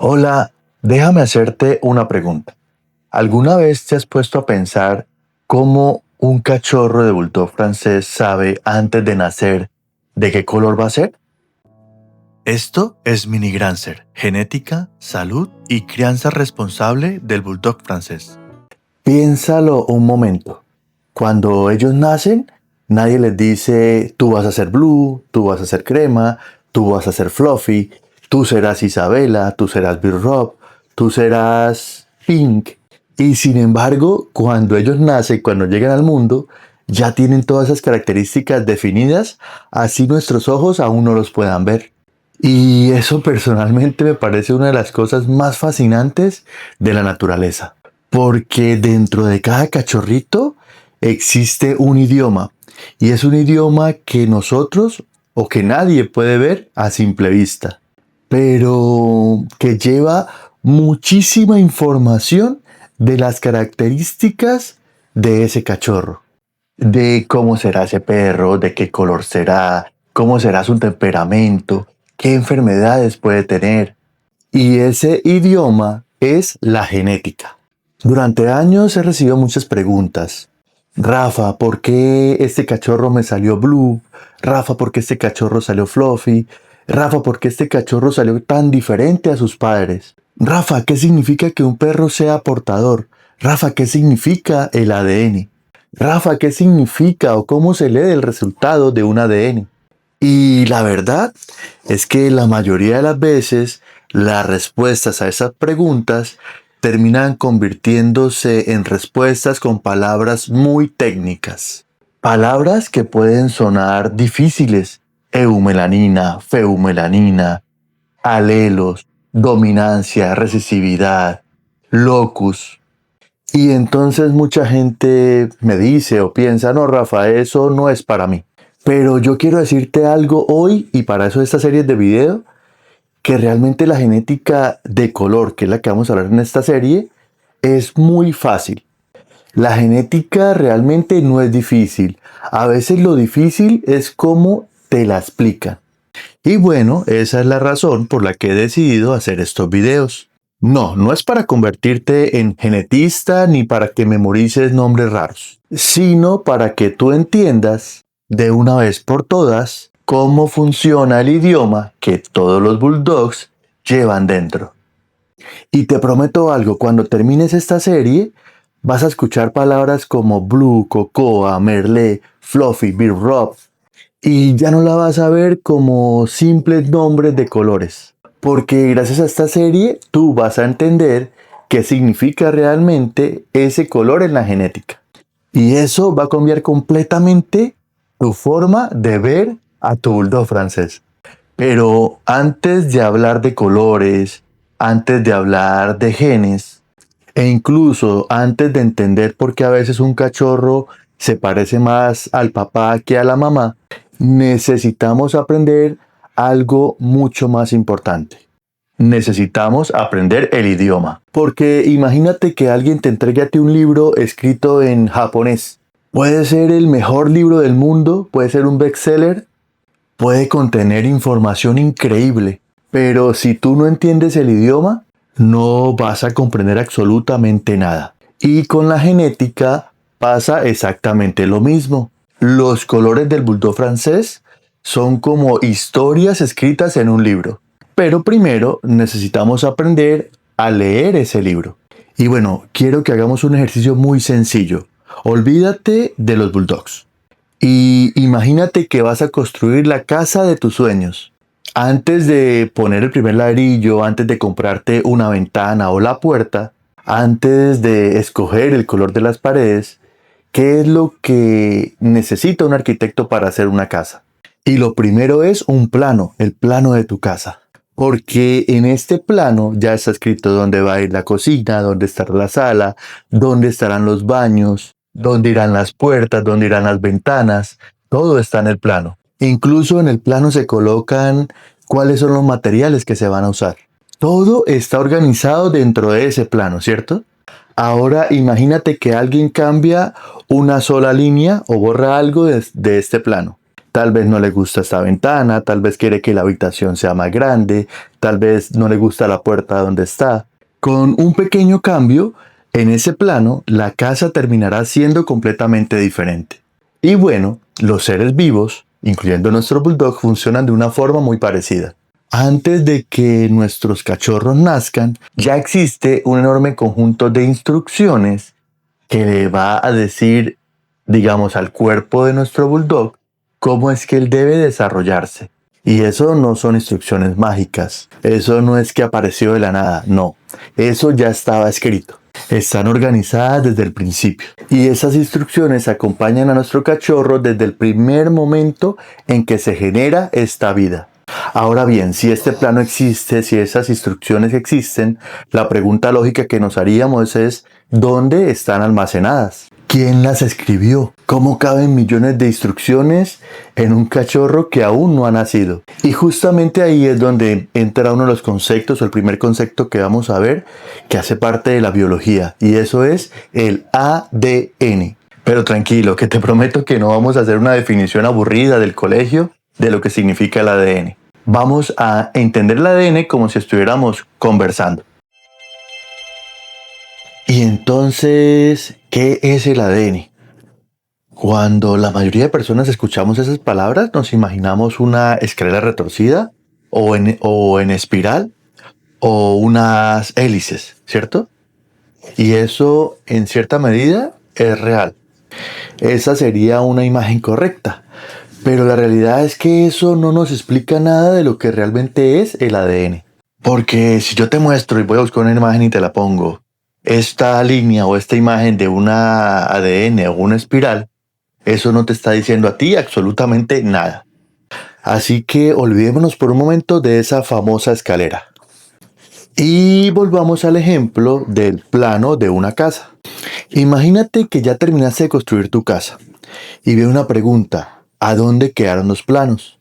Hola, déjame hacerte una pregunta. ¿Alguna vez te has puesto a pensar cómo un cachorro de bulldog francés sabe antes de nacer de qué color va a ser? Esto es Mini Grancer, genética, salud y crianza responsable del bulldog francés. Piénsalo un momento. Cuando ellos nacen, nadie les dice tú vas a ser Blue, tú vas a ser Crema, tú vas a ser Fluffy, tú serás Isabela, tú serás Bill Rob, tú serás Pink. Y sin embargo, cuando ellos nacen, cuando llegan al mundo, ya tienen todas esas características definidas, así nuestros ojos aún no los puedan ver. Y eso personalmente me parece una de las cosas más fascinantes de la naturaleza, porque dentro de cada cachorrito existe un idioma, y es un idioma que nosotros o que nadie puede ver a simple vista, pero que lleva muchísima información de las características de ese cachorro, de cómo será ese perro, de qué color será, cómo será su temperamento, qué enfermedades puede tener. Y ese idioma es la genética. Durante años he recibido muchas preguntas. Rafa, ¿por qué este cachorro me salió Blue? Rafa, ¿por qué este cachorro salió Fluffy? Rafa, ¿por qué este cachorro salió tan diferente a sus padres? Rafa, ¿qué significa que un perro sea portador? Rafa, ¿qué significa el ADN? Rafa, ¿qué significa o cómo se lee el resultado de un ADN? Y la verdad es que la mayoría de las veces las respuestas a esas preguntas terminan convirtiéndose en respuestas con palabras muy técnicas. Palabras que pueden sonar difíciles: eumelanina, feumelanina, alelos, dominancia, recesividad, locus. Y entonces mucha gente me dice o piensa: no, Rafa, eso no es para mí. Pero yo quiero decirte algo hoy, y para eso esta serie de video, que realmente la genética de color, que es la que vamos a hablar en esta serie, es muy fácil. La genética realmente no es difícil. A veces lo difícil es cómo te la explican. Y bueno, esa es la razón por la que he decidido hacer estos videos. No, no es para convertirte en genetista ni para que memorices nombres raros, sino para que tú entiendas de una vez por todas cómo funciona el idioma que todos los bulldogs llevan dentro. Y te prometo algo: cuando termines esta serie, vas a escuchar palabras como Blue, Cocoa, Merle, Fluffy, Big Rob, y ya no la vas a ver como simples nombres de colores. Porque gracias a esta serie tú vas a entender qué significa realmente ese color en la genética. Y eso va a cambiar completamente tu forma de ver a tu bulldog francés. Pero antes de hablar de colores, antes de hablar de genes, e incluso antes de entender por qué a veces un cachorro se parece más al papá que a la mamá, necesitamos aprender algo mucho más importante. Necesitamos aprender el idioma. Porque imagínate que alguien te entregue a ti un libro escrito en japonés. Puede ser el mejor libro del mundo, puede ser un bestseller, puede contener información increíble, pero si tú no entiendes el idioma, no vas a comprender absolutamente nada. Y con la genética pasa exactamente lo mismo. Los colores del bulldog francés son como historias escritas en un libro. Pero primero necesitamos aprender a leer ese libro. Y bueno, quiero que hagamos un ejercicio muy sencillo. Olvídate de los bulldogs. Y imagínate que vas a construir la casa de tus sueños. Antes de poner el primer ladrillo, antes de comprarte una ventana o la puerta, antes de escoger el color de las paredes, ¿qué es lo que necesita un arquitecto para hacer una casa? Y lo primero es un plano, el plano de tu casa. Porque en este plano ya está escrito dónde va a ir la cocina, dónde estará la sala, dónde estarán los baños, dónde irán las puertas, dónde irán las ventanas. Todo está en el plano. Incluso en el plano se colocan cuáles son los materiales que se van a usar. Todo está organizado dentro de ese plano, ¿cierto? Ahora imagínate que alguien cambia una sola línea o borra algo de este plano. Tal vez no le gusta esta ventana, tal vez quiere que la habitación sea más grande, tal vez no le gusta la puerta donde está. Con un pequeño cambio, en ese plano, la casa terminará siendo completamente diferente. Y bueno, los seres vivos, incluyendo nuestro bulldog, funcionan de una forma muy parecida. Antes de que nuestros cachorros nazcan, ya existe un enorme conjunto de instrucciones que le va a decir, digamos, al cuerpo de nuestro bulldog cómo es que él debe desarrollarse. Y eso no son instrucciones mágicas. Eso no es que apareció de la nada. No. Eso ya estaba escrito. Están organizadas desde el principio. Y esas instrucciones acompañan a nuestro cachorro desde el primer momento en que se genera esta vida. Ahora bien, si este plano existe, si esas instrucciones existen, la pregunta lógica que nos haríamos es, ¿dónde están almacenadas? ¿Quién las escribió? ¿Cómo caben millones de instrucciones en un cachorro que aún no ha nacido? Y justamente ahí es donde entra uno de los conceptos, o el primer concepto que vamos a ver, que hace parte de la biología, y eso es el ADN. Pero tranquilo, que te prometo que no vamos a hacer una definición aburrida del colegio de lo que significa el ADN. Vamos a entender el ADN como si estuviéramos conversando. Y entonces, ¿qué es el ADN? Cuando la mayoría de personas escuchamos esas palabras, nos imaginamos una escalera retorcida o en espiral o unas hélices, ¿cierto? Y eso, en cierta medida, es real. Esa sería una imagen correcta. Pero la realidad es que eso no nos explica nada de lo que realmente es el ADN. Porque si yo te muestro y voy a buscar una imagen y te la pongo, esta línea o esta imagen de una ADN o una espiral, eso no te está diciendo a ti absolutamente nada. Así que olvidémonos por un momento de esa famosa escalera. Y volvamos al ejemplo del plano de una casa. Imagínate que ya terminaste de construir tu casa y ve una pregunta: ¿a dónde quedaron los planos?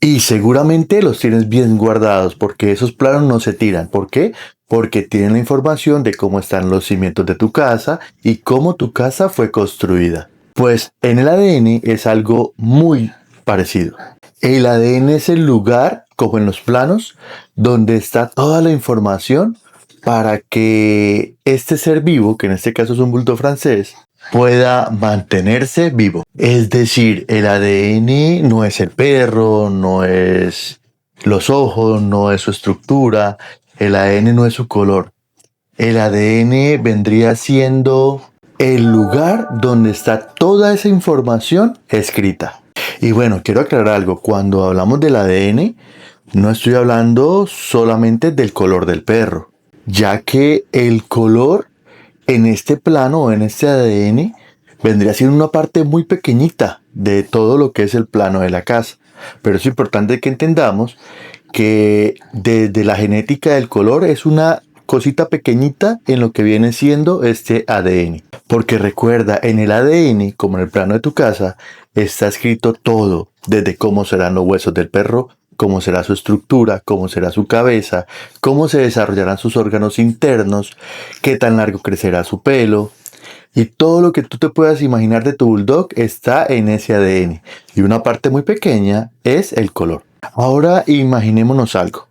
Y seguramente los tienes bien guardados porque esos planos no se tiran. ¿Por qué? Porque tienen la información de cómo están los cimientos de tu casa y cómo tu casa fue construida. Pues en el ADN es algo muy parecido. El ADN es el lugar, como en los planos, donde está toda la información para que este ser vivo, que en este caso es un bulldog francés, pueda mantenerse vivo. Es decir, el ADN no es el perro, no es los ojos, no es su estructura, el ADN no es su color. El ADN vendría siendo el lugar donde está toda esa información escrita. Y bueno, quiero aclarar algo. Cuando hablamos del ADN, no estoy hablando solamente del color del perro, ya que el color en este plano o en este ADN vendría siendo una parte muy pequeñita de todo lo que es el plano de la casa. Pero es importante que entendamos que desde la genética del color es una cosita pequeñita en lo que viene siendo este ADN. Porque recuerda, en el ADN, como en el plano de tu casa, está escrito todo, desde cómo serán los huesos del perro, cómo será su estructura, cómo será su cabeza, cómo se desarrollarán sus órganos internos, qué tan largo crecerá su pelo. Y todo lo que tú te puedas imaginar de tu bulldog está en ese ADN. Y una parte muy pequeña es el color. Ahora imaginémonos algo.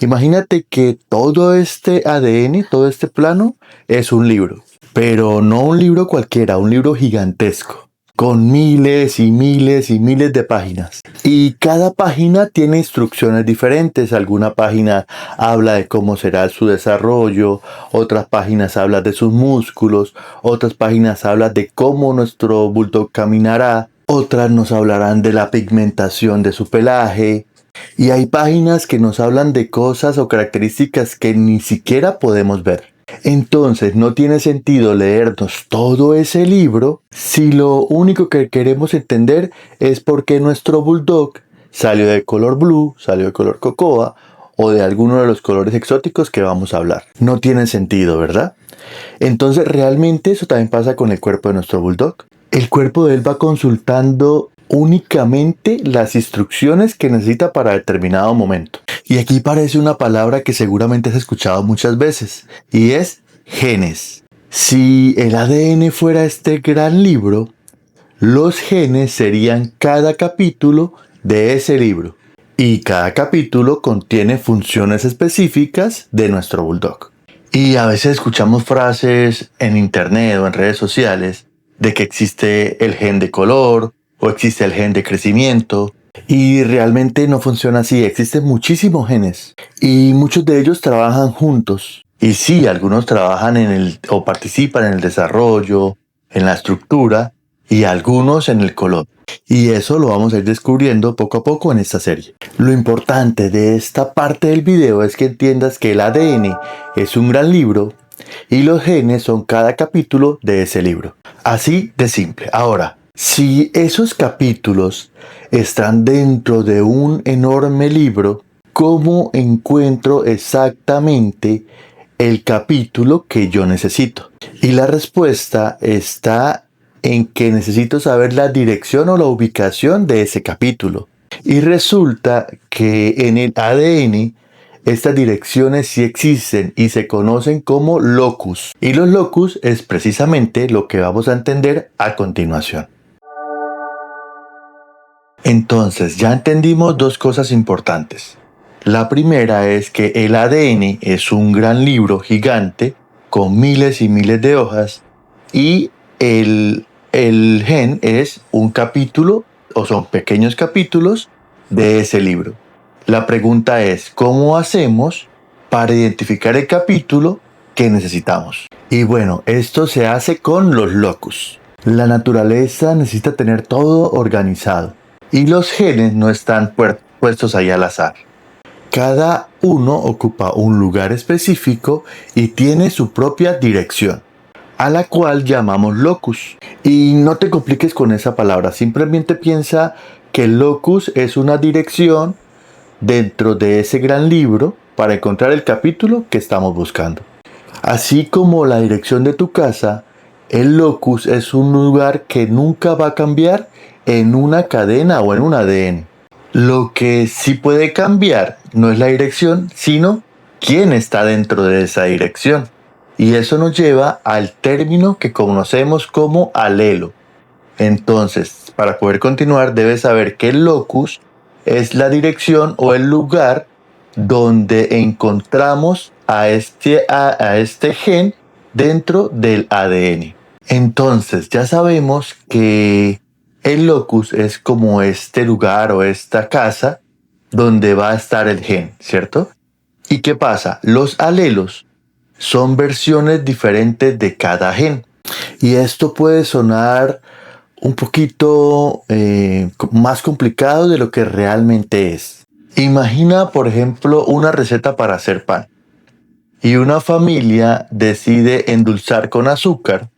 Imagínate que todo este ADN, todo este plano, es un libro. Pero no un libro cualquiera, un libro gigantesco, con miles y miles y miles de páginas. Y cada página tiene instrucciones diferentes. Alguna página habla de cómo será su desarrollo, otras páginas hablan de sus músculos, otras páginas hablan de cómo nuestro bulldog caminará, otras nos hablarán de la pigmentación de su pelaje. Y hay páginas que nos hablan de cosas o características que ni siquiera podemos ver. Entonces no tiene sentido leernos todo ese libro si lo único que queremos entender es por qué nuestro bulldog salió de color blue, salió de color cocoa o de alguno de los colores exóticos que vamos a hablar. No tiene sentido, ¿verdad? Entonces realmente eso también pasa con el cuerpo de nuestro bulldog. El cuerpo de él va consultando únicamente las instrucciones que necesita para determinado momento. Y aquí aparece una palabra que seguramente has escuchado muchas veces, y es genes. Si el ADN fuera este gran libro, Los genes serían cada capítulo de ese libro. Y cada capítulo contiene funciones específicas de nuestro bulldog. Y a veces escuchamos frases en internet o en redes sociales de que existe el gen de color o existe el gen de crecimiento. Y realmente no funciona así. Existen muchísimos genes y muchos de ellos trabajan juntos. Y sí, algunos trabajan o participan en el desarrollo, en la estructura y algunos en el color. Y eso lo vamos a ir descubriendo poco a poco en esta serie. Lo importante de esta parte del video es que entiendas que el ADN es un gran libro y los genes son cada capítulo de ese libro. Así de simple. Ahora, si esos capítulos están dentro de un enorme libro, ¿cómo encuentro exactamente el capítulo que yo necesito? Y la respuesta está en que necesito saber la dirección o la ubicación de ese capítulo. Y resulta que en el ADN estas direcciones sí existen y se conocen como locus. Y los locus es precisamente lo que vamos a entender a continuación. Entonces, ya entendimos dos cosas importantes. La primera es que el ADN es un gran libro gigante con miles y miles de hojas y el gen es un capítulo o son pequeños capítulos de ese libro. La pregunta es, ¿cómo hacemos para identificar el capítulo que necesitamos? Y bueno, esto se hace con los locus. La naturaleza necesita tener todo organizado y los genes no están puestos ahí al azar. Cada uno ocupa un lugar específico y tiene su propia dirección, a la cual llamamos locus. Y no te compliques con esa palabra, simplemente piensa que el locus es una dirección dentro de ese gran libro para encontrar el capítulo que estamos buscando. Así como la dirección de tu casa, el locus es un lugar que nunca va a cambiar en una cadena o en un ADN. Lo que sí puede cambiar no es la dirección, sino quién está dentro de esa dirección. Y eso nos lleva al término que conocemos como alelo. Entonces, para poder continuar, debes saber que el locus es la dirección o el lugar donde encontramos a este gen dentro del ADN. Entonces, ya sabemos que el locus es como este lugar o esta casa donde va a estar el gen, ¿cierto? ¿Y qué pasa? Los alelos son versiones diferentes de cada gen. Y esto puede sonar un poquito más complicado de lo que realmente es. Imagina, por ejemplo, una receta para hacer pan. Y una familia decide endulzar con azúcar,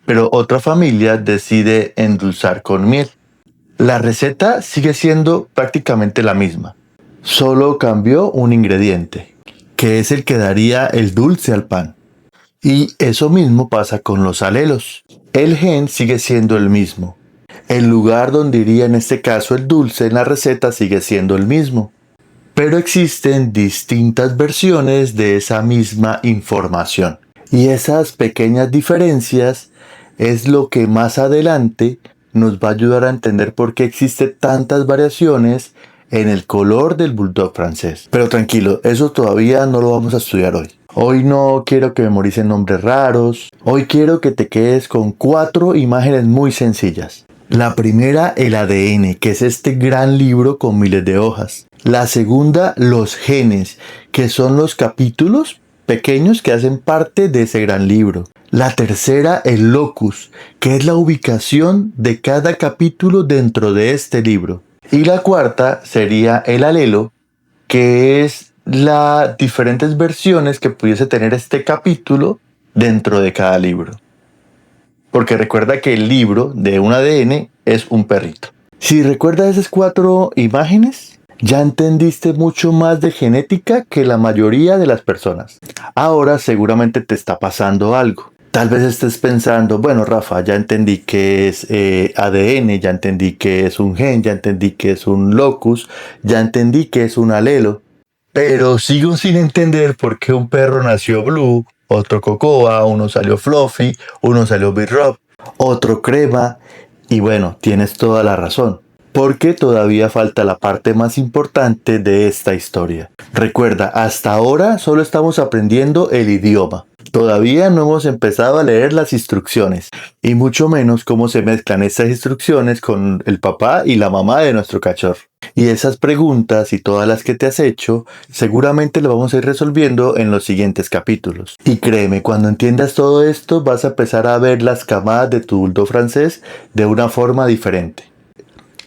pero otra familia decide endulzar con miel. La receta sigue siendo prácticamente la misma. Solo cambió un ingrediente, que es el que daría el dulce al pan. Y eso mismo pasa con los alelos. El gen sigue siendo el mismo. El lugar donde iría en este caso el dulce en la receta sigue siendo el mismo. Pero existen distintas versiones de esa misma información. Y esas pequeñas diferencias es lo que más adelante nos va a ayudar a entender por qué existen tantas variaciones en el color del bulldog francés. Pero tranquilo, eso todavía no lo vamos a estudiar hoy. Hoy no quiero que memoricen nombres raros. Hoy quiero que te quedes con 4 imágenes muy sencillas. La primera, el ADN, que es este gran libro con miles de hojas. La segunda, los genes, que son los capítulos pequeños que hacen parte de ese gran libro. La tercera, el locus, que es la ubicación de cada capítulo dentro de este libro. Y la cuarta sería el alelo, que es las diferentes versiones que pudiese tener este capítulo dentro de cada libro. Porque recuerda que el libro de un ADN es un perrito. Si recuerdas esas 4 imágenes, ya entendiste mucho más de genética que la mayoría de las personas. Ahora seguramente te está pasando algo. Tal vez estés pensando, bueno, Rafa, ya entendí que es ADN, ya entendí que es un gen, ya entendí que es un locus, ya entendí que es un alelo. Pero sigo sin entender por qué un perro nació Blue, otro Cocoa, uno salió Fluffy, uno salió Big Rob, otro Crema. Y bueno, tienes toda la razón, porque todavía falta la parte más importante de esta historia. Recuerda, hasta ahora solo estamos aprendiendo el idioma. Todavía no hemos empezado a leer las instrucciones, y mucho menos cómo se mezclan estas instrucciones con el papá y la mamá de nuestro cachorro. Y esas preguntas y todas las que te has hecho, seguramente lo vamos a ir resolviendo en los siguientes capítulos. Y créeme, cuando entiendas todo esto, vas a empezar a ver las camadas de tu bulldog francés de una forma diferente.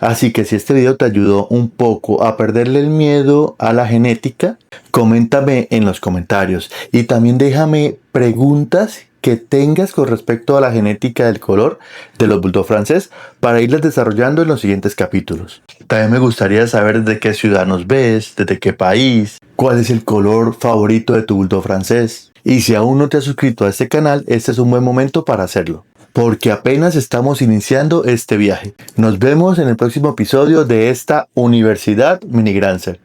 Así que si este video te ayudó un poco a perderle el miedo a la genética, coméntame en los comentarios y también déjame preguntas que tengas con respecto a la genética del color de los bulldog francés para irlas desarrollando en los siguientes capítulos. También me gustaría saber desde qué ciudad nos ves, desde qué país, cuál es el color favorito de tu bulldog francés. Y si aún no te has suscrito a este canal, este es un buen momento para hacerlo, porque apenas estamos iniciando este viaje. Nos vemos en el próximo episodio de esta Universidad Mini Grancer.